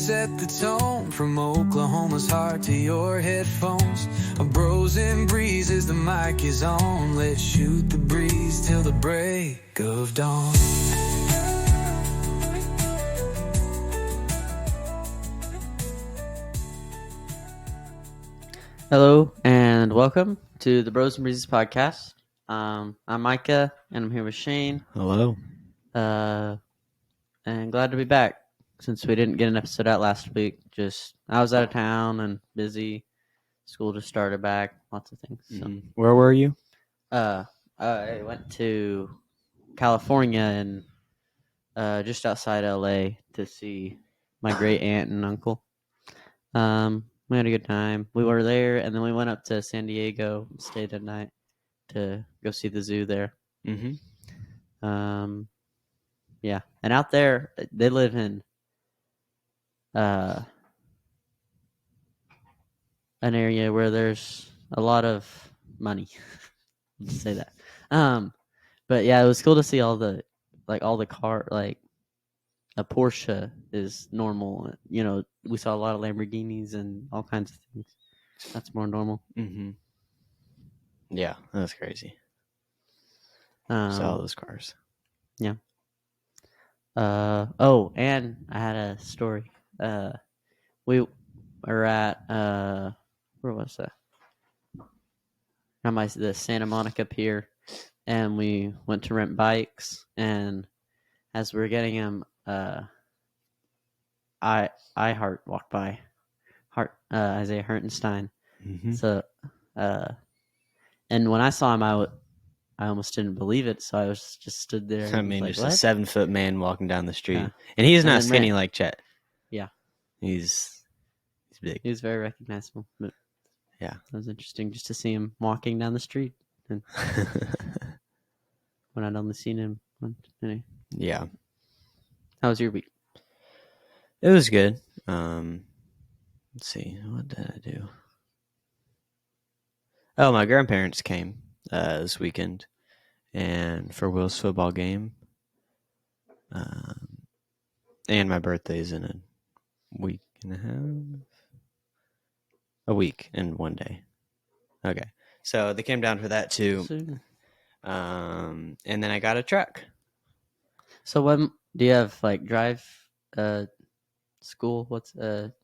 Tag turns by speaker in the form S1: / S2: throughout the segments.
S1: set the tone from Oklahoma's heart to your headphones. A bros and breezes, the mic is on. Let's shoot the breeze till the break of dawn.
S2: Hello and welcome to the Bros and Breezes podcast. I'm Micah and I'm here with Shane.
S3: Hello.
S2: And glad to be back since we didn't get an episode out last week. I was out of town and busy. School just started back. Lots of things. So.
S3: Where were you?
S2: I went to California and just outside LA to see my great aunt and uncle. We had a good time. We were there, and then we went up to San Diego, stayed a night to go see the zoo there. Yeah, and out there, they live in an area where there's a lot of money. Let's say that. But yeah, it was cool to see all the car, like a Porsche is normal. You know, we saw a lot of Lamborghinis and all kinds of things. That's more normal.
S3: Yeah, that's crazy. Saw all those cars.
S2: Yeah. And I had a story. We were at where was that? The Santa Monica Pier, and we went to rent bikes. And as we were getting them, iHeart walked by, Isaiah Hartenstein. So, and when I saw him, I almost didn't believe it. So I was just stood there.
S3: I mean,
S2: like,
S3: just
S2: what?
S3: a 7-foot man walking down the street,
S2: Yeah.
S3: and he's
S2: And
S3: not
S2: then
S3: skinny like Chet.
S2: Yeah,
S3: he's big.
S2: he was very recognizable. But
S3: yeah,
S2: it was interesting just to see him walking down the street, and when I'd only seen him once. Anyway.
S3: Yeah.
S2: How was your week?
S3: It was good. Let's see, what did I do? Oh, my grandparents came this weekend, and for Will's football game. And my birthday's in a week and a half. A week and 1 day. Okay. So they came down for that too. And then I got a truck.
S2: So when do you have drive school? What's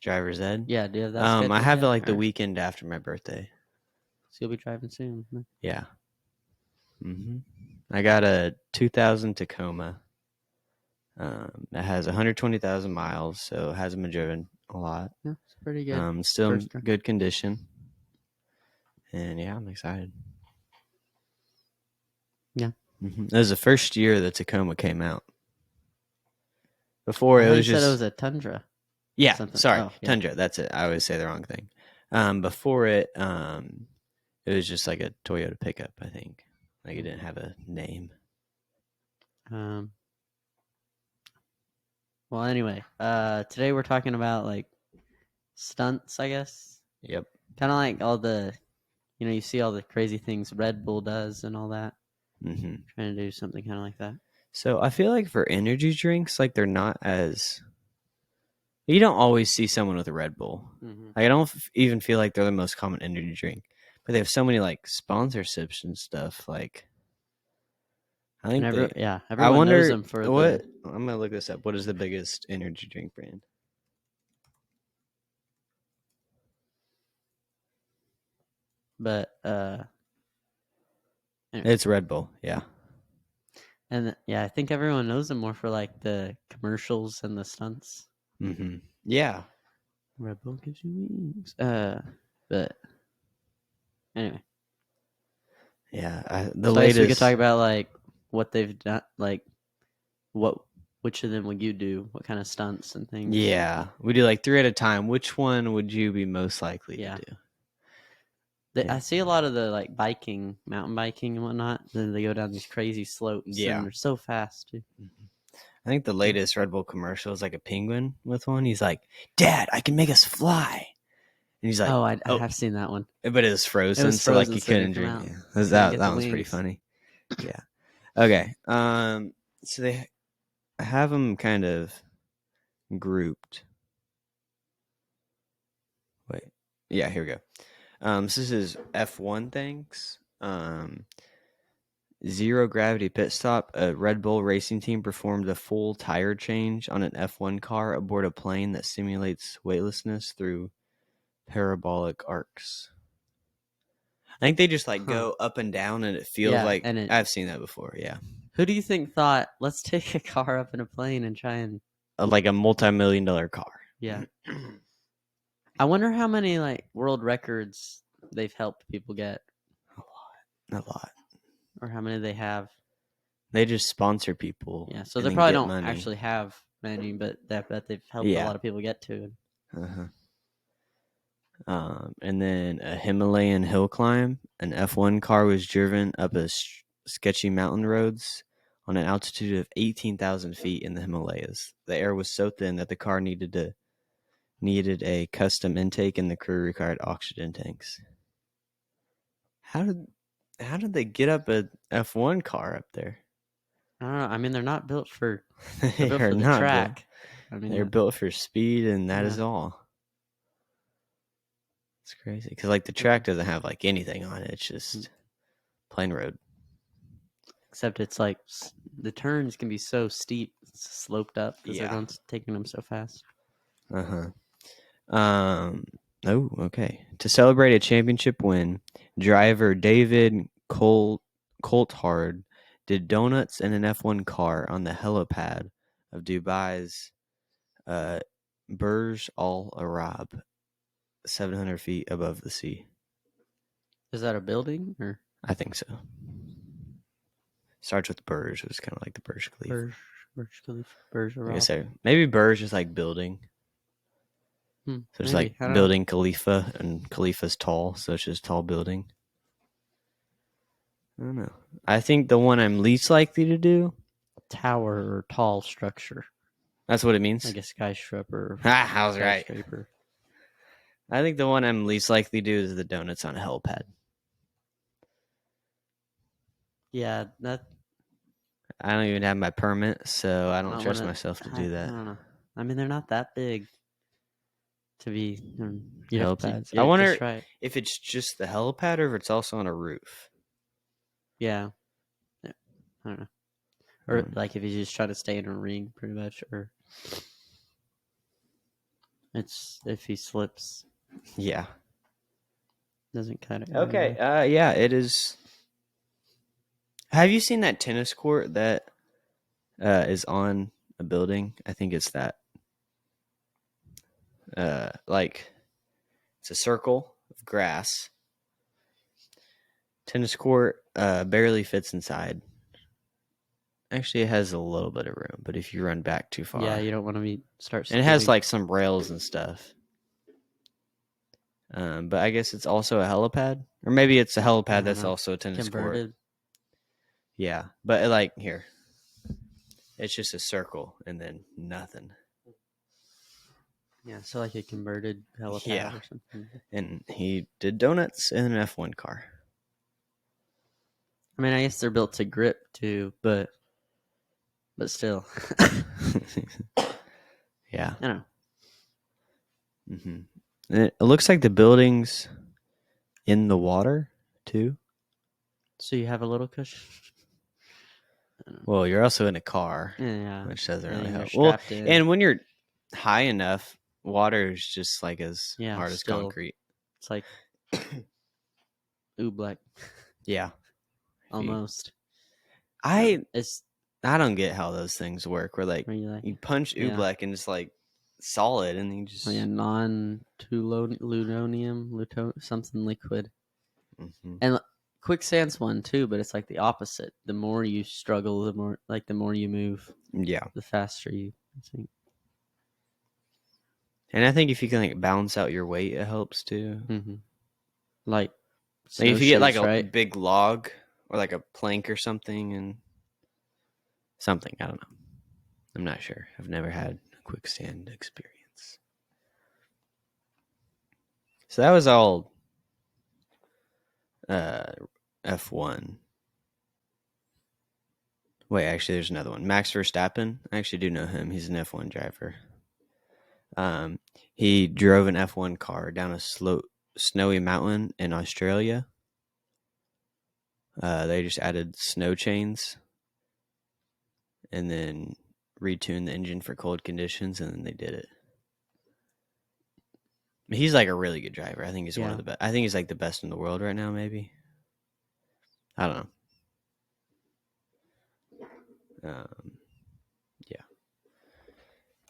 S3: driver's ed?
S2: Yeah, do you have that?
S3: I have
S2: yet?
S3: it the weekend after my birthday.
S2: So you'll be driving soon. Huh?
S3: Yeah. I got a 2000 Tacoma. It has 120,000 miles, so it hasn't been driven a lot.
S2: Yeah, it's pretty good.
S3: Still in good condition. And yeah, I'm excited.
S2: Yeah.
S3: It was the first year the Tacoma came out. Before it was just...
S2: said it was a Tundra.
S3: Yeah,
S2: something.
S3: Sorry.
S2: Oh, yeah.
S3: Tundra, that's it. I always say the wrong thing. Before it was just like a Toyota pickup, I think. Like it didn't have a name.
S2: Well, anyway, today we're talking about stunts, I guess.
S3: Yep.
S2: Kind of like all the, you see all the crazy things Red Bull does and all that. Trying to do something kind of like that.
S3: So I feel like for energy drinks, they're not as... You don't always see someone with a Red Bull. I don't even feel like they're the most common energy drink. But they have so many sponsorships and stuff. I think
S2: everyone knows them for
S3: what. I'm gonna look this up. What is the biggest energy drink brand?
S2: But
S3: anyway. It's Red Bull. Yeah.
S2: And I think everyone knows them more for the commercials and the stunts.
S3: Yeah.
S2: Red Bull gives you wings. But anyway.
S3: Yeah.
S2: We could talk about what they've done, which of them would you do? What kind of stunts and things?
S3: Yeah. We do 3 at a time. Which one would you be most likely to do?
S2: I see a lot of the mountain biking and whatnot. Then they go down these crazy slopes.
S3: Yeah.
S2: And they're so fast too.
S3: I think the latest Red Bull commercial is a penguin with one. He's like, "Dad, I can make us fly." And he's like,
S2: I have seen that one.
S3: But it was frozen, so you couldn't drink it. That one's pretty funny. Yeah. Okay. So they have them kind of grouped. Yeah, here we go. This is his F1 things. Zero gravity pit stop. A Red Bull racing team performed a full tire change on an F1 car aboard a plane that simulates weightlessness through parabolic arcs. I think they just like go up and down, and it feels
S2: Yeah,
S3: like
S2: and
S3: I've seen that before. Yeah,
S2: who do you think thought, let's take a car up in a plane and try and
S3: like a multi-million-dollar car.
S2: yeah? I wonder how many like world records they've helped people get,
S3: A lot.
S2: or how many they have.
S3: They just sponsor people.
S2: Yeah, so
S3: and
S2: they
S3: then
S2: probably
S3: get
S2: don't
S3: money.
S2: actually have many, but that they've helped a
S3: Yeah.
S2: lot of people get to.
S3: Uh-huh. And then a Himalayan hill climb. An F1 car was driven up a sketchy mountain roads on an altitude of 18,000 feet in the Himalayas. The air was so thin that the car needed a custom intake, and the crew required oxygen tanks. How did they get up a F1 car up there?
S2: I don't know. I mean, they're not built for
S3: They
S2: they're built
S3: are
S2: for the
S3: not
S2: track. I
S3: built.
S2: mean,
S3: They're built for speed, and that is
S2: Yeah.
S3: all. It's crazy because like the track doesn't have like anything on it. It's just plain road.
S2: Except it's like the turns can be so steep, it's sloped up because
S3: Yeah.
S2: they're taking them so fast.
S3: Oh, okay. To celebrate a championship win, driver David Coulthard did donuts in an F1 car on the helipad of Dubai's Burj Al Arab, 700 feet above the sea.
S2: Is that a building or
S3: I think so. Starts with Burj. It was kind of like the Burj Khalifa.
S2: Burj
S3: Like I
S2: Arab?
S3: said, maybe Burj is like building. So it's
S2: Maybe. I
S3: like
S2: don't
S3: building Khalifa, and Khalifa's tall, so it's just tall building. I don't know. I think the one I'm least likely to do.
S2: Tower or tall structure.
S3: That's what it means.
S2: Like a skyscraper.
S3: I was right.
S2: Skyscraper.
S3: I think the one I'm least likely to do is the donuts on a helipad.
S2: Yeah, that.
S3: I don't even have my permit, so I don't trust
S2: wanna-
S3: myself to
S2: I
S3: do that.
S2: don't know. I mean, they're not that big to be. You have to
S3: Helipads.
S2: get
S3: I
S2: it
S3: wonder
S2: just right.
S3: if it's just the helipad or if it's also on a roof.
S2: Yeah. I don't know. Or like if he's just trying to stay in a ring, pretty much, or it's if he slips,
S3: Yeah.
S2: doesn't cut it.
S3: Okay. Yeah, it is. Have you seen that tennis court that is on a building? I think it's that. Like it's a circle of grass. Tennis court barely fits inside. Actually, it has a little bit of room, but if you run back too far,
S2: Yeah, you don't want to start.
S3: and it has like some rails and stuff. But I guess it's also a helipad, or maybe it's a helipad that's also a tennis
S2: converted.
S3: court. Yeah, but like here, it's just a circle and then nothing.
S2: Yeah, so like a converted helipad or something.
S3: And he did donuts in an F1 car.
S2: I mean, I guess they're built to grip too, but still.
S3: Yeah.
S2: I don't know.
S3: Mm-hmm. And it looks like the building's in the water too.
S2: So you have a little cushion.
S3: Well, you're also in a car,
S2: Yeah,
S3: which doesn't really help.
S2: Well,
S3: and when you're high enough, water is just like as hard as concrete.
S2: It's like oobleck.
S3: Yeah,
S2: almost.
S3: I don't get how those things work. Where like
S2: you
S3: you punch oobleck and it's like solid, and you just
S2: non-plutonium, something liquid.
S3: Mm-hmm.
S2: And quicksand's one too, but it's like the opposite. The more you struggle, the more you move.
S3: Yeah,
S2: the faster you. I think.
S3: And I think if you can like balance out your weight, it helps too.
S2: Mm-hmm. Like
S3: if you get like a big log or like a plank or something, and something, I don't know. I'm not sure. I've never had a quicksand experience. So that was all F1. Wait, actually, there's another one. Max Verstappen. I actually do know him. He's an F1 driver. He drove an F1 car down a Snowy Mountain in Australia. They just added snow chains and then retuned the engine for cold conditions, and then they did it. He's like a really good driver. I think he's one of the best. I think he's like the best in the world right now, maybe. I don't know. Yeah.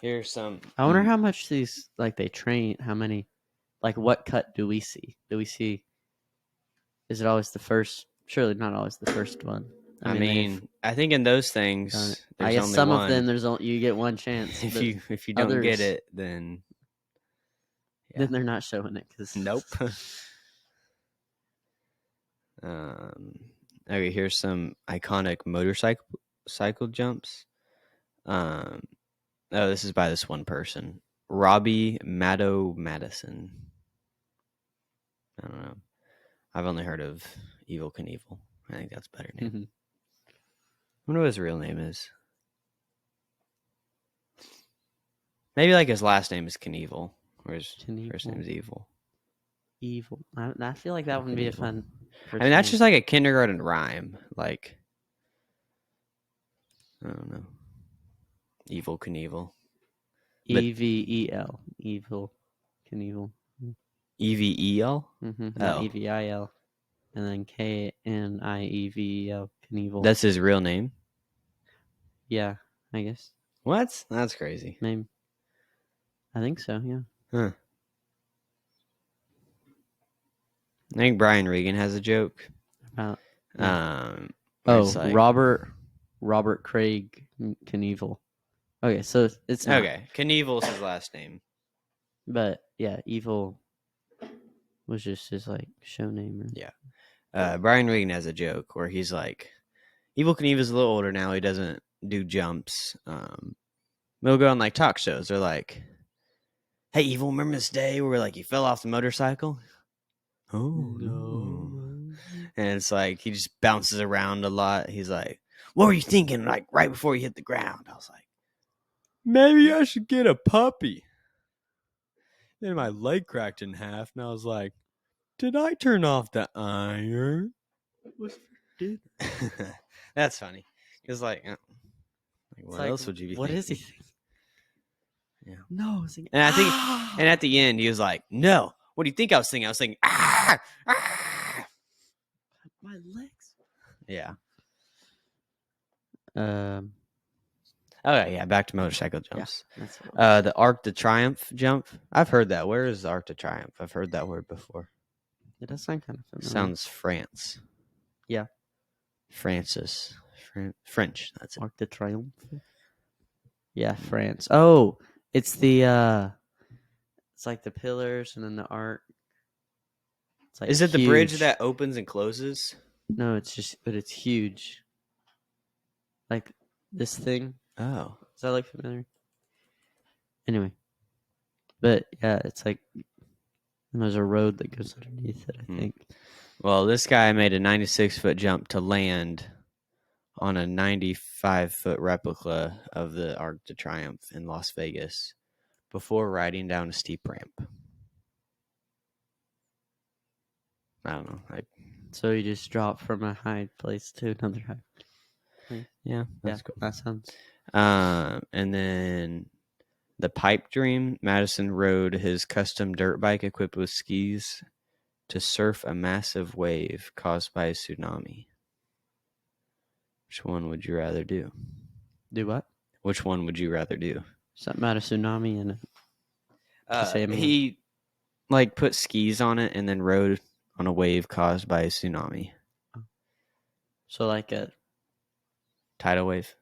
S3: Here's some.
S2: I wonder how much these, like, they train, how many, like, what cut do we see? Do we see, is it always the first? Surely not always the first one.
S3: I mean, I think in those things, there's
S2: I guess
S3: only
S2: some
S3: one.
S2: of them, you get one chance.
S3: If you don't get it, then
S2: they're not showing it.
S3: Nope. Okay, here's some iconic motorcycle jumps. This is by this one person, Robbie Madison. I don't know. I've only heard of Evel Knievel. I think that's a better name.
S2: Mm-hmm.
S3: I wonder what his real name is. Maybe like his last name is Knievel, or his first name is Evil.
S2: Evil. I feel like that would be a fun.
S3: I mean, that's just like a kindergarten rhyme. Like, I don't know. Evel Knievel.
S2: EVEL. Evil Knievel.
S3: EVEL?
S2: Mm-hmm. Not EVIL. And then KNIEVEL. Knievel.
S3: That's his real name?
S2: Yeah, I guess.
S3: What? That's crazy.
S2: Maybe. I think so, yeah.
S3: Huh. I think Brian Regan has a joke.
S2: About
S3: like,
S2: Robert Craig Knievel. Okay, so it's not.
S3: Okay, Knievel's his last name.
S2: But yeah, Evil was just his like show name.
S3: Yeah. Brian Regan has a joke where he's like, Evel Knievel's a little older now. He doesn't do jumps. We'll go on like talk shows. They're like, "Hey, Evel, remember this day where like you fell off the motorcycle?" Oh no! And it's like he just bounces around a lot. He's like, "What were you thinking? Like right before you hit the ground?" I was like, "Maybe I should get a puppy." Then my leg cracked in half, and I was like, "Did I turn off the iron?"
S2: What's for dinner?
S3: That's funny. It's like, what else would you be
S2: what
S3: thinking?
S2: Is he thinking?
S3: Yeah.
S2: No.
S3: And I think, and at the end, he was like, "No, what do you think I was thinking?" I was thinking, "Ah, ah."
S2: My legs.
S3: Yeah.
S2: Okay,
S3: yeah. Back to motorcycle jumps.
S2: Yeah,
S3: the Arc de Triomphe jump. I've heard that. Where is the Arc de Triomphe? I've heard that word before.
S2: It does sound kind of familiar.
S3: Sounds France.
S2: Yeah.
S3: French. That's it.
S2: Arc de Triomphe. Yeah, France. Oh, it's the it's like the pillars and then the arc. It's like
S3: is it the bridge that opens and closes?
S2: No, but it's huge. Like this thing.
S3: Oh.
S2: Does that look familiar? Anyway. But yeah, it's like there's a road that goes underneath it, I think.
S3: Well, this guy made a 96-foot jump to land on a 95-foot replica of the Arc de Triomphe in Las Vegas before riding down a steep ramp. I don't know.
S2: So you just drop from a high place to another high place.
S3: Yeah, that's cool.
S2: That sounds.
S3: And then the Pipe Dream, Madison rode his custom dirt bike equipped with skis to surf a massive wave caused by a tsunami. Which one would you rather do?
S2: Do what?
S3: Which one would you rather do?
S2: Something about a tsunami and
S3: he like put skis on it and then rode on a wave caused by a tsunami.
S2: So like a
S3: tidal wave.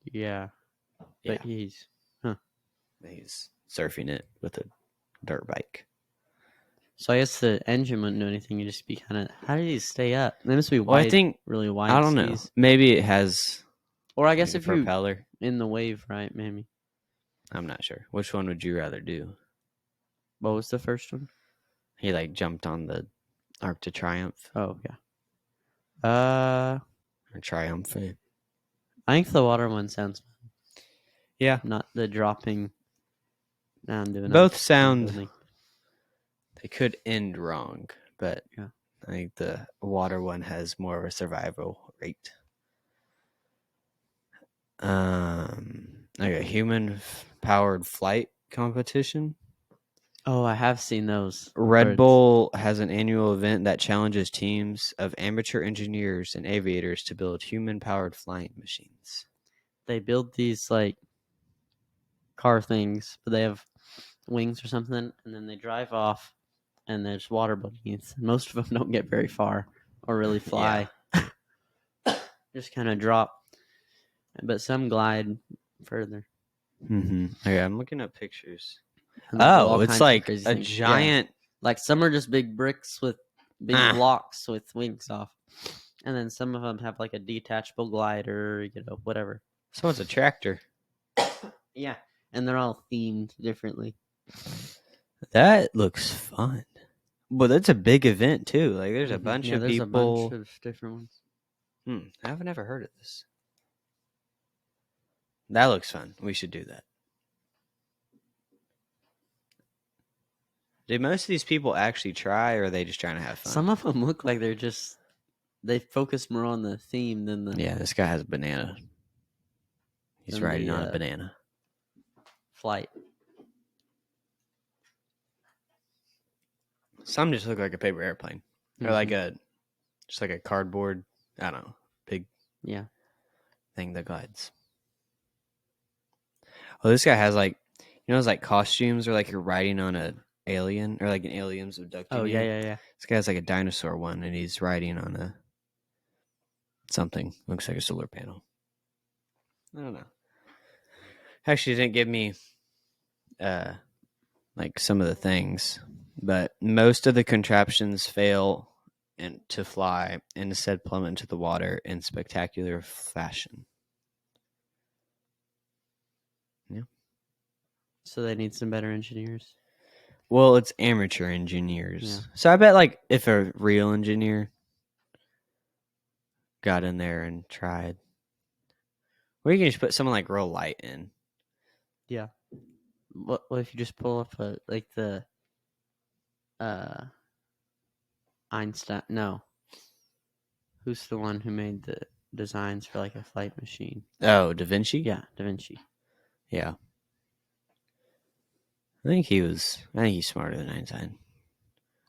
S2: Yeah. But he's
S3: surfing it with a dirt bike.
S2: So I guess the engine wouldn't do anything. You'd just be kind of. How did he stay up? They must be wide.
S3: Well, I think
S2: really wide.
S3: I don't know. Maybe it has.
S2: Or I guess
S3: like
S2: if
S3: a propeller
S2: in the wave, right? Maybe.
S3: I'm not sure. Which one would you rather do?
S2: What was the first one?
S3: He like jumped on the Arc de Triomphe.
S2: Oh yeah.
S3: Or Triumph.
S2: I think the water one sounds.
S3: Yeah.
S2: Not the dropping. Now I'm doing.
S3: Both sound. it could end wrong, but
S2: Yeah.
S3: I think the water one has more of a survival rate. Okay, human powered flight competition.
S2: Oh, I have seen those.
S3: Red Bull has an annual event that challenges teams of amateur engineers and aviators to build human powered flying machines.
S2: They build these like car things, but they have wings or something, and then they drive off, and there's water beneath. Most of them don't get very far or really fly. Just kind of drop, but some glide further.
S3: Okay, I'm looking at pictures.
S2: And they do all
S3: Oh, it's
S2: kinds of
S3: like
S2: crazy
S3: a
S2: things. Yeah.
S3: giant.
S2: Like some are just big bricks with big
S3: Ah.
S2: blocks with wings off, and then some of them have like a detachable glider, whatever.
S3: So it's a tractor.
S2: Yeah, and they're all themed differently.
S3: That looks fun. But that's a big event too. Like there's a bunch of
S2: there's
S3: people.
S2: a bunch of different ones.
S3: I've never heard of this. That looks fun. We should do that. Did most of these people actually try, or are they just trying to have fun?
S2: Some of them look like they focus more on the theme than the
S3: Yeah, this guy has a banana. He's
S2: than
S3: riding
S2: the,
S3: on a banana.
S2: flight.
S3: Some just look like a paper airplane, or like just like a cardboard. I don't know, big thing that glides. Oh, this guy has like, those like costumes, or like you're riding on a alien, or like an alien's abducting
S2: Oh
S3: you.
S2: yeah.
S3: This guy's like a dinosaur one, and he's riding on a something. Looks like a solar panel. I don't know. Actually, didn't give me like some of the things, but most of the contraptions fail and to fly and instead plummet into the water in spectacular fashion. Yeah.
S2: So they need some better engineers.
S3: Well, it's amateur engineers.
S2: Yeah.
S3: So I bet like if a real engineer got in there and tried, or you can just put someone like real light in.
S2: Yeah. What if you just pull up the Einstein? No. Who's the one who made the designs for like a flight machine?
S3: Oh, Da Vinci?
S2: Yeah, Da Vinci.
S3: Yeah. I think he's smarter than Einstein.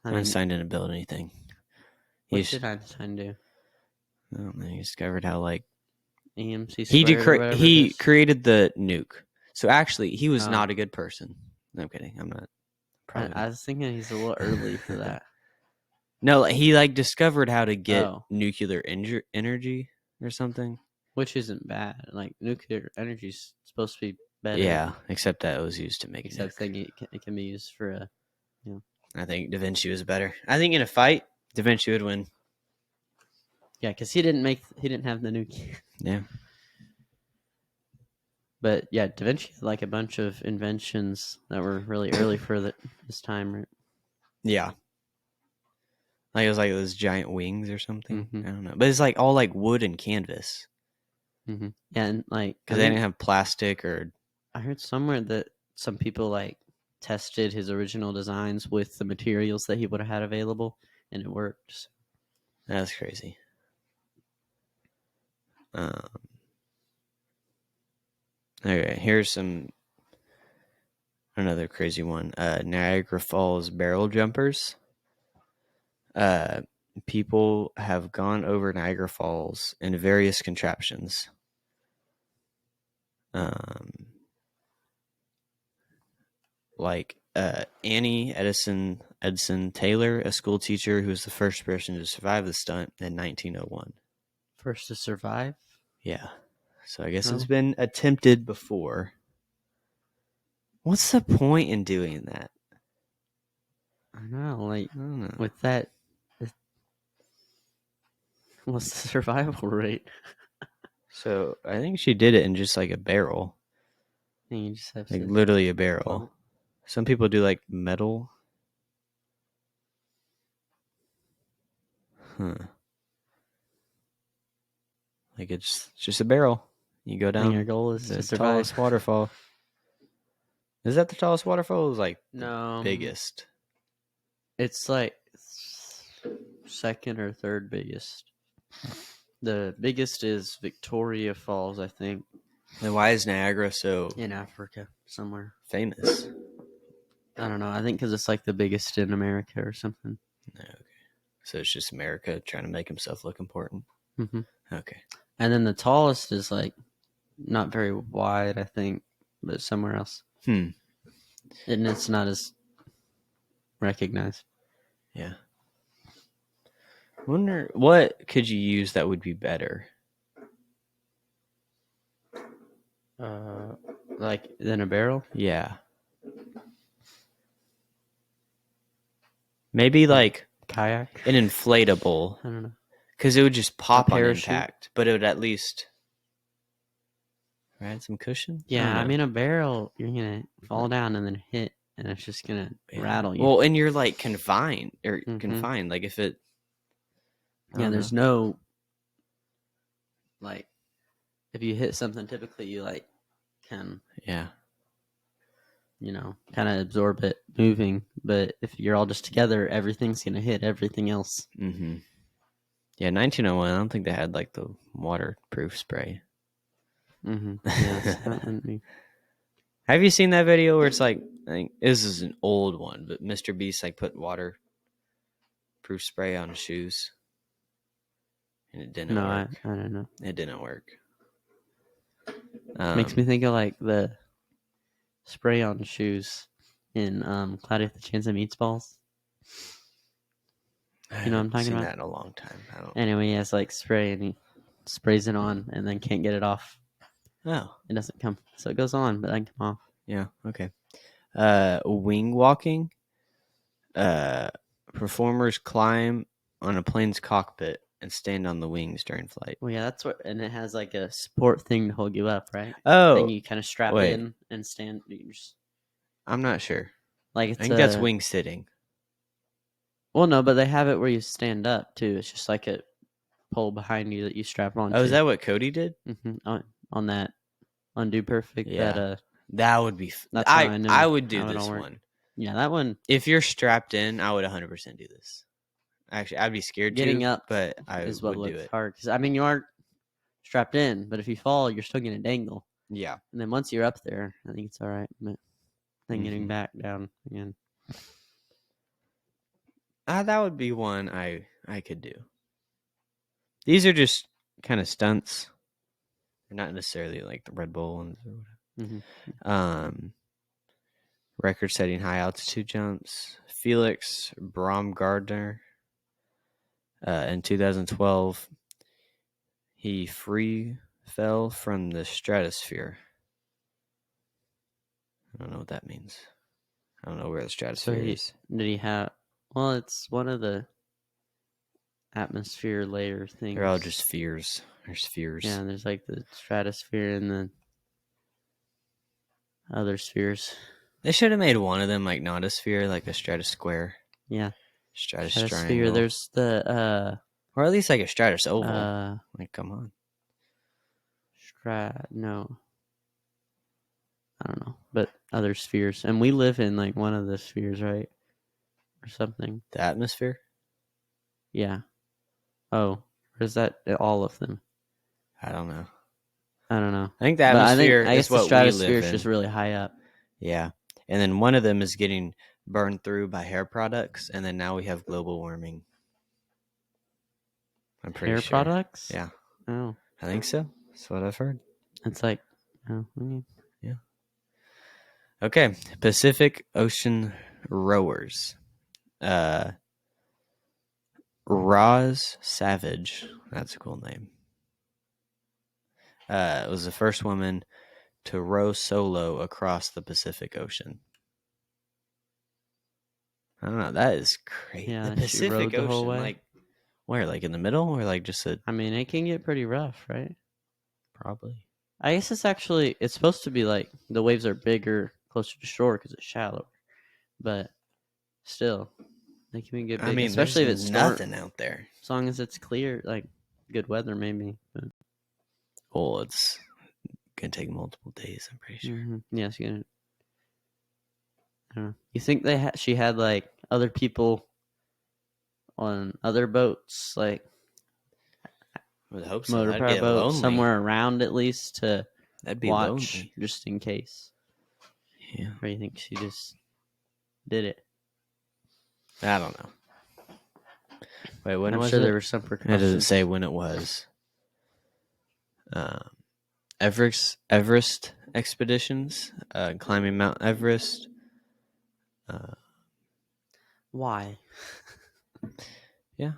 S3: Einstein didn't build anything.
S2: What did Einstein do?
S3: I don't know. He discovered how like
S2: EMC squared.
S3: He created the nuke. So actually, he was not a good person. No, I'm kidding. I'm not.
S2: I was thinking he's a little early for that.
S3: No, he like discovered how to get nuclear energy or something.
S2: Which isn't bad. Like nuclear energy is supposed to be better.
S3: Yeah, except that it was used to make.
S2: Except it can be used for a.
S3: I think Da Vinci was better. I think in a fight, Da Vinci would win.
S2: Yeah, because he didn't have the nuke.
S3: Yeah.
S2: But yeah, Da Vinci had like a bunch of inventions that were really early for this time, right?
S3: Yeah. Like it was like those giant wings or something.
S2: Mm-hmm.
S3: I don't know, but it's like all like wood and canvas.
S2: Mm-hmm. Yeah, and like
S3: because they didn't have plastic or.
S2: I heard somewhere that some people like tested his original designs with the materials that he would have had available, and it worked.
S3: That's crazy. Okay, here's another crazy one. Niagara Falls barrel jumpers. People have gone over Niagara Falls in various contraptions. Like Annie Edson Taylor, a school teacher who was the first person to survive the stunt in 1901.
S2: First to survive?
S3: Yeah. So I guess it's been attempted before. What's the point in doing that?
S2: I don't know. With that, what's the survival rate?
S3: So I think she did it in just like a barrel.
S2: And you just have
S3: like literally a barrel. Some people do like metal. Like it's just a barrel. You go down.
S2: And your goal is
S3: the
S2: to survive.
S3: Tallest waterfall. Is that the tallest waterfall? It was like
S2: no
S3: biggest.
S2: It's like second or third biggest. The biggest is Victoria Falls, I think,
S3: Then why is Niagara so
S2: in Africa somewhere.
S3: famous?
S2: I don't know. I think because it's like the biggest in America or something.
S3: Okay. So it's just America trying to make himself look important.
S2: Hmm.
S3: Okay.
S2: And then the tallest is like not very wide, I think, but somewhere else.
S3: Hmm.
S2: And it's not as recognized.
S3: Yeah. Wonder what could you use that would be better?
S2: Like in a barrel?
S3: Yeah. Maybe like
S2: Kayak?
S3: an inflatable,
S2: I don't know.
S3: because it would just pop on
S2: parachute?
S3: impact, but it would at least add some cushion.
S2: Yeah, I mean, a barrel, you're going to fall down and then hit, and it's just going to rattle you.
S3: Well, and you're like confined. Like if it.
S2: Yeah, there's no, like, if you hit something, typically you, like, can,
S3: Yeah.
S2: kind of absorb it moving. But if you're all just together, everything's going to hit everything else.
S3: Mm-hmm. Yeah, 1901. I don't think they had like the waterproof spray.
S2: Mm-hmm. Yeah,
S3: Have you seen that video where it's like, I think this is an old one, but Mr. Beast like put waterproof spray on his shoes, and it didn't work.
S2: I don't know.
S3: It didn't work.
S2: Makes me think of like the spray on shoes in Cloudy with the Chance of Meatballs. You know what I'm talking
S3: seen
S2: about?
S3: that in a long time. I don't.
S2: Anyway, he has like spray and he sprays it on and then can't get it off.
S3: Oh,
S2: It doesn't come, so it goes on, but then come off.
S3: yeah. Okay. Wing walking. Performers climb on a plane's cockpit and stand on the wings during flight.
S2: Well, yeah, that's what, and it has like a support thing to hold you up, right?
S3: Oh,
S2: Then you kind of strap
S3: wait.
S2: in and stand.
S3: I'm not sure.
S2: Like
S3: I
S2: it's
S3: think that's wing sitting.
S2: Well, no, but they have it where you stand up too. It's just like a pole behind you that you strap on.
S3: Oh, is that what Cody did?
S2: Mm-hmm. On that Undo Perfect?
S3: Yeah. That would be.
S2: That's how I know
S3: I would do
S2: how it
S3: this
S2: all works.
S3: one.
S2: Yeah, that one.
S3: If you're strapped in, I would 100% do this. Actually, I'd be scared
S2: Getting
S3: to,
S2: up
S3: but I
S2: is what
S3: would do
S2: looks
S3: it.
S2: hard. Because I mean, you are strapped in, but if you fall, you're still going to dangle.
S3: Yeah.
S2: And then once you're up there, I think it's all right. But then getting back down again.
S3: That would be one I could do. These are just kind of stunts. They're not necessarily like the Red Bull ones or whatever.
S2: Mm-hmm.
S3: Record-setting high altitude jumps. Felix Baumgartner. In 2012, he free fell from the stratosphere. I don't know what that means. I don't know where the stratosphere is.
S2: Did he have? Well, it's one of the atmosphere layer things.
S3: They're all just spheres. They're spheres.
S2: Yeah, there's like the stratosphere and the other spheres.
S3: They should have made one of them like not a sphere, like a stratusquare.
S2: Yeah.
S3: Stratosphere.
S2: There's the
S3: or at least like a stratus oval. Like, come on.
S2: No. I don't know. But other spheres. And we live in like one of the spheres, right? Or something.
S3: The atmosphere?
S2: Yeah. Oh. Or is that all of them?
S3: I don't know.
S2: I don't know.
S3: I think the atmosphere
S2: I guess
S3: is what
S2: the stratosphere
S3: we live
S2: is
S3: in.
S2: just really high up.
S3: Yeah. And then one of them is getting burned through by hair products, and then now we have global warming. I'm pretty
S2: hair
S3: sure.
S2: Products?
S3: Yeah.
S2: Oh.
S3: I think so. That's what I've heard.
S2: It's like, oh, okay.
S3: Yeah. Okay. Pacific Ocean Rowers. Roz Savage. That's a cool name. Was the first woman to row solo across the Pacific Ocean. I don't know. That is crazy.
S2: Yeah,
S3: the
S2: she rowed
S3: Pacific
S2: the whole
S3: Ocean,
S2: way?
S3: like where? Like in the middle, or like just a?
S2: I mean, it can get pretty rough, right?
S3: Probably.
S2: I guess it's supposed to be like the waves are bigger closer to shore because it's shallower, but still, they can get big.
S3: I mean,
S2: especially if
S3: there's
S2: it's
S3: nothing out there.
S2: As long as it's clear, like good weather, maybe. But.
S3: Well, it's gonna take multiple days. I'm pretty sure.
S2: Mm-hmm. Yes, I don't know. You think she had like other people on other boats, like
S3: I would hope so. That'd
S2: motorpower
S3: get
S2: boats,
S3: lonely.
S2: somewhere around at least to
S3: That'd be
S2: watch
S3: lonely.
S2: just in case.
S3: Yeah.
S2: Or you think she just did it?
S3: I don't know. Wait, when
S2: I'm
S3: was
S2: sure
S3: it?
S2: there were some
S3: It doesn't
S2: precautions.
S3: say when it was. Everest expeditions, climbing Mount Everest.
S2: Why?
S3: Yeah,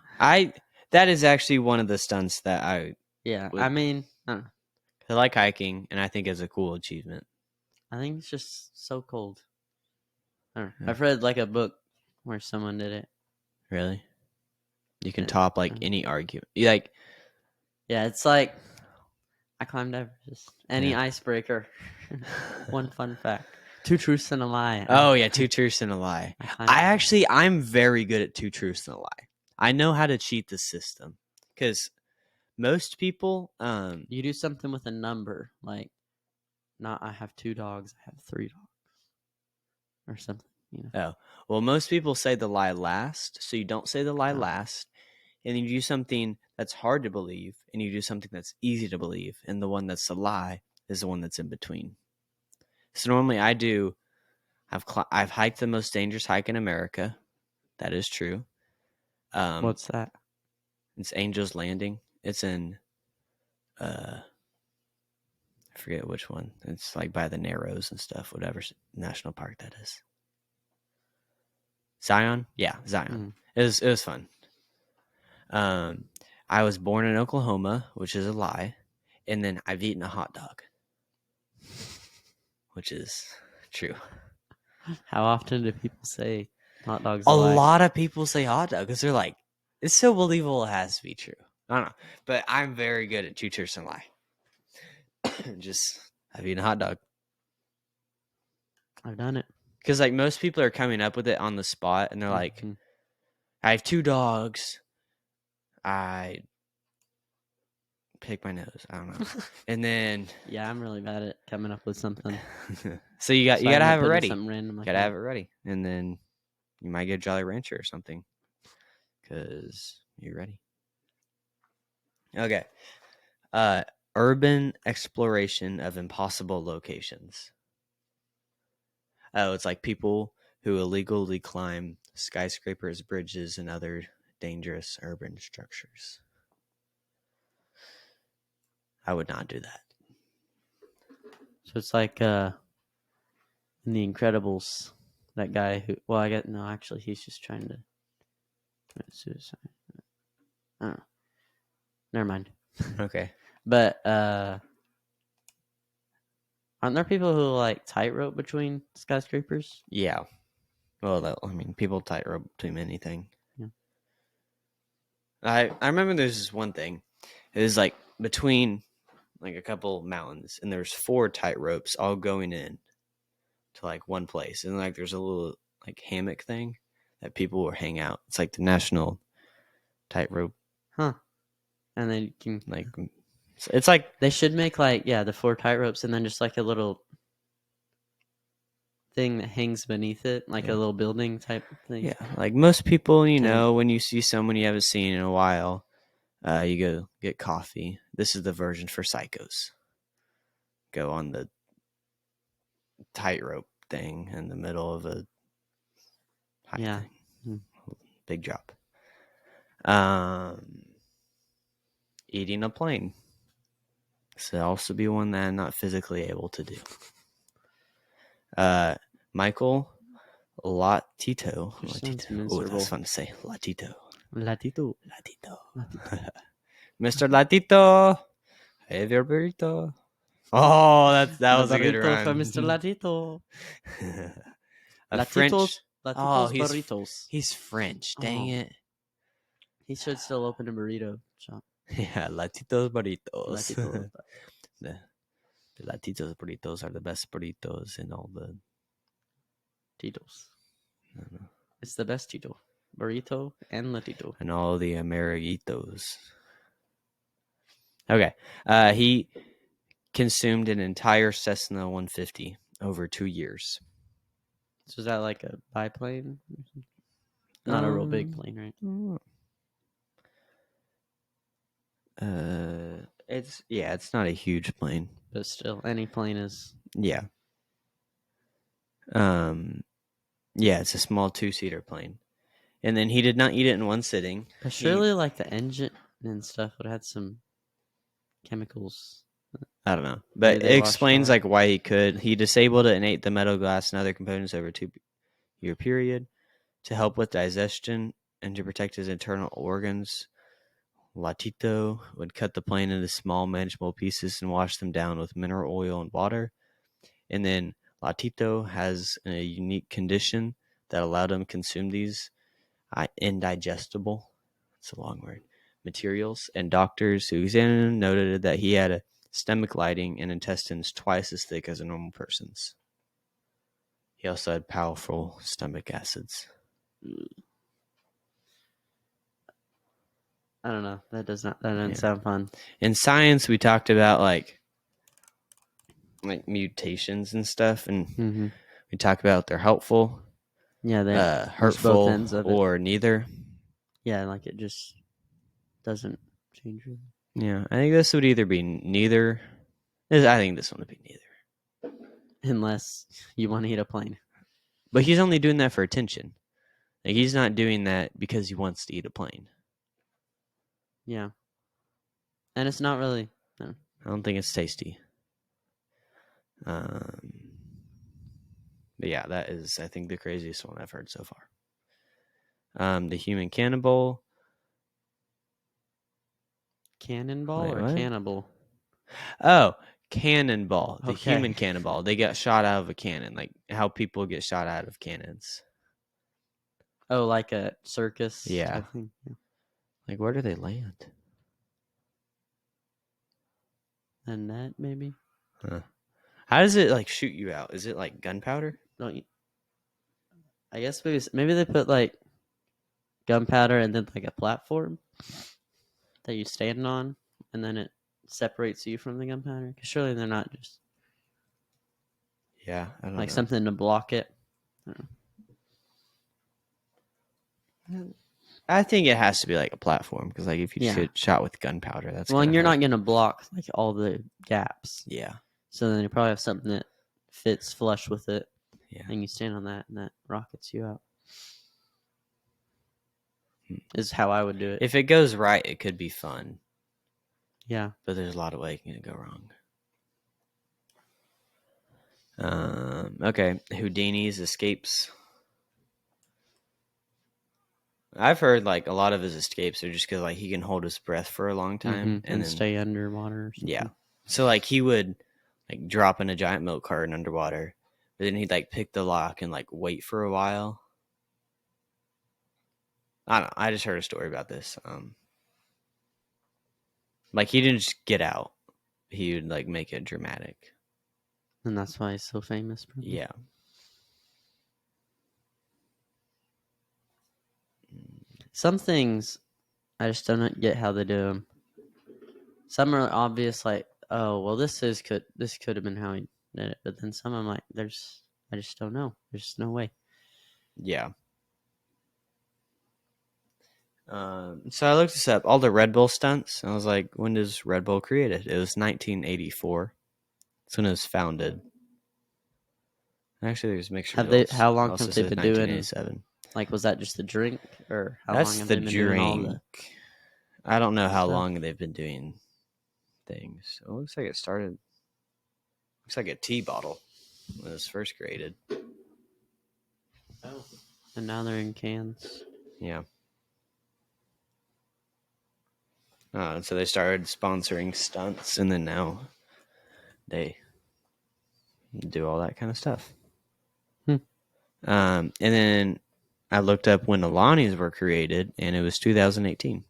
S3: that is actually one of the stunts that I
S2: Yeah,
S3: Would-
S2: I mean, I don't know.
S3: like hiking, and I think is a cool achievement.
S2: I think it's just so cold. I don't know.
S3: Yeah.
S2: I've read like a book where someone did it.
S3: Really, you can
S2: Yeah.
S3: top like any argument. You like,
S2: Yeah, it's like I climbed Everest. Any
S3: Yeah.
S2: icebreaker. One fun fact: 2 truths and a lie.
S3: oh yeah, 2 truths and a lie.
S2: climbed
S3: I'm very good at 2 truths and a lie. I know how to cheat the system because most people,
S2: You do something with a number, like not I have 2 dogs, I have 3 dogs, or something. You know.
S3: most people say the lie last, so you don't say the lie
S2: Oh.
S3: last, and you do something that's hard to believe, and you do something that's easy to believe, and the one that's a lie is the one that's in between. So normally I've hiked the most dangerous hike in America. That is true.
S2: What's that?
S3: It's Angel's Landing. It's in I forget which one. It's like by the Narrows and stuff, whatever national park that is. Zion? Yeah, Zion. It was fun. I was born in Oklahoma, which is a lie, and then I've eaten a hot dog, which is true.
S2: How often do people say hot dogs?
S3: A lot of people say hot dog because they're like, it's so believable it has to be true. I don't know, but I'm very good at 2 truths and a lie. Just I've eaten a hot dog
S2: I've done it.
S3: because like most people are coming up with it on the spot, and they're like,
S2: Mhm.
S3: I have 2 dogs. I pick my nose. I don't know. And then
S2: Yeah, I'm really bad at coming up with something.
S3: so you got
S2: So
S3: you
S2: I
S3: gotta
S2: end up
S3: have it
S2: putting
S3: ready.
S2: Something random. Like
S3: Gotta have it ready, and then you might get a Jolly Rancher or something because you're ready. Okay. Urban exploration of impossible locations. Oh, it's like people who illegally climb skyscrapers, bridges, and other dangerous urban structures. I would not do that.
S2: So it's like in The Incredibles, that guy who. Well, I get no. Actually, he's just trying to commit suicide. I don't know. Never mind.
S3: Okay.
S2: But aren't there people who like tightrope between skyscrapers?
S3: Yeah. Well, I mean, people tightrope between anything.
S2: Yeah.
S3: I remember there's this one thing. It was like between like a couple mountains, and there's 4 tight ropes all going in to like one place, and like there's a little like hammock thing that people will hang out. It's like the national tightrope.
S2: Huh. And then you can
S3: Like it's like
S2: they should make like the 4 tightropes and then just like a little thing that hangs beneath it, like a little building type thing.
S3: yeah, like most people, you
S2: Tent.
S3: know, when you see someone you haven't seen in a while, you go get coffee. This is the version for psychos. Go on the tightrope thing in the middle of a high
S2: Yeah.
S3: thing. Big drop. Eating a plane. So also be one that I'm not physically able to do. Michael Latito.
S2: Sounds
S3: Oh,
S2: miserable.
S3: that's fun to say. Latito.
S2: Latito.
S3: Mr. Latito. Have your burrito. Oh, that was a good
S2: Burrito
S3: rhyme.
S2: for Mr. Latito.
S3: A
S2: Latitos.
S3: French.
S2: Latitos
S3: he's
S2: burritos.
S3: He's French. Dang it.
S2: He should still open a burrito shop.
S3: Yeah, Latitos burritos.
S2: Latito.
S3: The Latitos burritos are the best burritos in all the
S2: Tito's. It's the best Tito. Burrito and Latito.
S3: and all the Ameriguitos. Okay. He consumed an entire Cessna 150 over 2 years.
S2: So is that like a biplane? Not a real big plane, right?
S3: It's not a huge plane.
S2: But still, any plane is.
S3: Yeah. It's a small 2-seater plane. And then he did not eat it in one sitting.
S2: But surely, like the engine and stuff would have had some chemicals.
S3: I don't know.
S2: Maybe
S3: But
S2: they
S3: it
S2: washed
S3: explains
S2: off.
S3: like why he could. He disabled it and ate the metal, glass, and other components over a 2-year period to help with digestion and to protect his internal organs. Latito would cut the plane into small, manageable pieces and wash them down with mineral oil and water. And then Latito has a unique condition that allowed him to consume these indigestible, it's a long word, materials. And doctors who examined him noted that he had a stomach lining and intestines twice as thick as a normal person's. He also had powerful stomach acids.
S2: I don't know. That doesn't sound fun.
S3: In science, we talked about like mutations and stuff, and we talk about they're helpful,
S2: Yeah,
S3: hurtful,
S2: both ends of it.
S3: or neither.
S2: Yeah, like it just doesn't change really.
S3: Yeah, I think this would either be neither. I think this one would be neither.
S2: Unless you want to eat a plane.
S3: But he's only doing that for attention. Like he's not doing that because he wants to eat a plane.
S2: Yeah. And it's not really. No.
S3: I don't think it's tasty. But yeah, that is, I think, the craziest one I've heard so far. The human cannibal.
S2: Cannonball or
S3: what?
S2: cannibal?
S3: Oh, cannonball. The
S2: Okay.
S3: human cannonball. They got shot out of a cannon, like how people get shot out of cannons.
S2: Oh, like a circus
S3: Yeah.
S2: type thing? Yeah.
S3: Like, where do they land?
S2: A net, maybe?
S3: Huh. How does it, like, shoot you out? Is it, like, gunpowder?
S2: Don't you? I guess maybe they put, like, gunpowder and then, like, a platform that you stand on, and then it separates you from the gunpowder. Because surely they're not just
S3: Yeah, I don't
S2: like
S3: know.
S2: something to block it.
S3: I think it has to be, like, a platform. Because, like, if you just
S2: Yeah.
S3: get shot with gunpowder, that's
S2: Well, and
S3: gonna
S2: you're
S3: hurt.
S2: not going to block, like, all the gaps.
S3: Yeah.
S2: So then you probably have something that fits flush with it.
S3: Yeah.
S2: And you stand on that, and that rockets you out. Is how I would do it.
S3: If it goes right, it could be fun.
S2: Yeah.
S3: But there's a lot of ways it can go wrong. Okay. Houdini's escapes. I've heard like a lot of his escapes are just because like he can hold his breath for a long time
S2: And
S3: then
S2: stay underwater or something.
S3: yeah. So like he would like drop in a giant milk carton underwater, but then he'd like pick the lock and like wait for a while. I don't know. I just heard a story about this. Like he didn't just get out. He would like make it dramatic.
S2: And that's why he's so famous. Probably.
S3: Yeah.
S2: Some things I just don't get how they do them. Some are obvious, like, oh, well, this could have been how he did it. But then some I'm like, I just don't know. There's no way.
S3: Yeah. So I looked this up, all the Red Bull stunts. I was like, when was Red Bull created? It was 1984. That's when it was founded. Actually, there's mixed results.
S2: How long
S3: Also
S2: have they
S3: says
S2: been doing?
S3: 1987.
S2: Like, was that just the drink, or how
S3: That's
S2: long have
S3: the
S2: they been doing all
S3: drink.
S2: the?
S3: I don't know how
S2: stuff?
S3: long they've been doing things. It looks like it started. Looks like a tea bottle when it was first created.
S2: Oh. And now they're in cans.
S3: Yeah. And so they started sponsoring stunts, and then now they do all that kind of stuff. And then I looked up when Alani's were created, and it was 2018.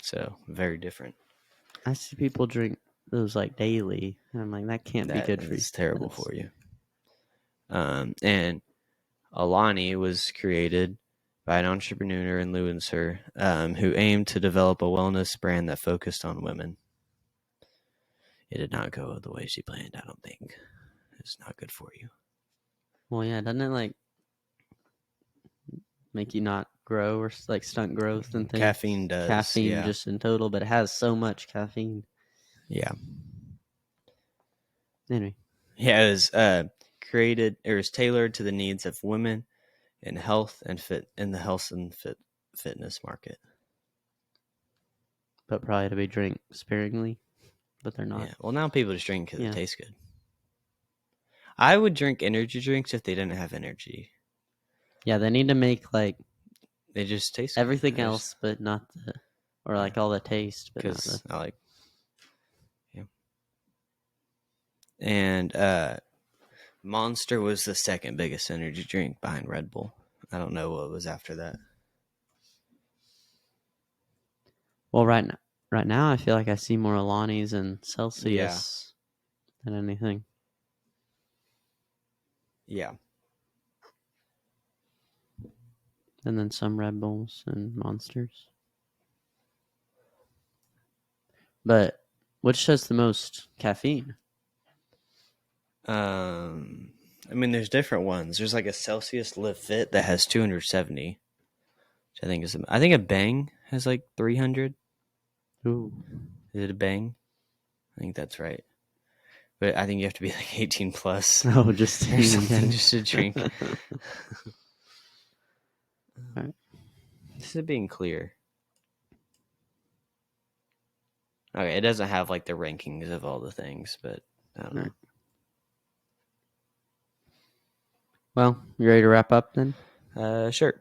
S3: So very different.
S2: I see people drink those like daily, and I'm like, that can't be good for you.
S3: It's terrible for you. And Alani was created by an entrepreneur and influencer who aimed to develop a wellness brand that focused on women. It did not go the way she planned, I don't think. It's not good for you.
S2: Well, yeah, doesn't it like make you not grow or like stunt growth and things?
S3: Caffeine does.
S2: Caffeine
S3: yeah.
S2: just in total, but it has so much caffeine.
S3: Yeah.
S2: Anyway,
S3: Yeah, it was created. It was tailored to the needs of women in health and fitness market.
S2: but probably to be drank sparingly, but they're not.
S3: Yeah. Well, now people just drink because
S2: Yeah.
S3: it tastes good. I would drink energy drinks if they didn't have energy.
S2: Yeah, they need to make like
S3: They just taste good.
S2: everything
S3: They're
S2: else, but not the, or like all the taste, but not
S3: because
S2: the.
S3: I like. Yeah. And Monster was the second biggest energy drink behind Red Bull. I don't know what was after that.
S2: Well, right now, I feel like I see more Alani's and Celsius than anything.
S3: Yeah.
S2: And then some Red Bulls and Monsters. But which has the most caffeine?
S3: I mean, there's different ones. There's like a Celsius Live Fit that has 270, which I think is. I think a Bang has like 300.
S2: Ooh.
S3: Is it a Bang? I think that's right. But I think you have to be like 18 plus
S2: Oh, just
S3: or something just to drink.
S2: Alright.
S3: This is being clear. Okay, it doesn't have like the rankings of all the things, but I don't know.
S2: Right. Well, you ready to wrap up then?
S3: Sure.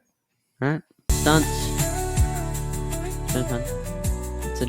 S2: All right. Stunts. It's been fun. It's a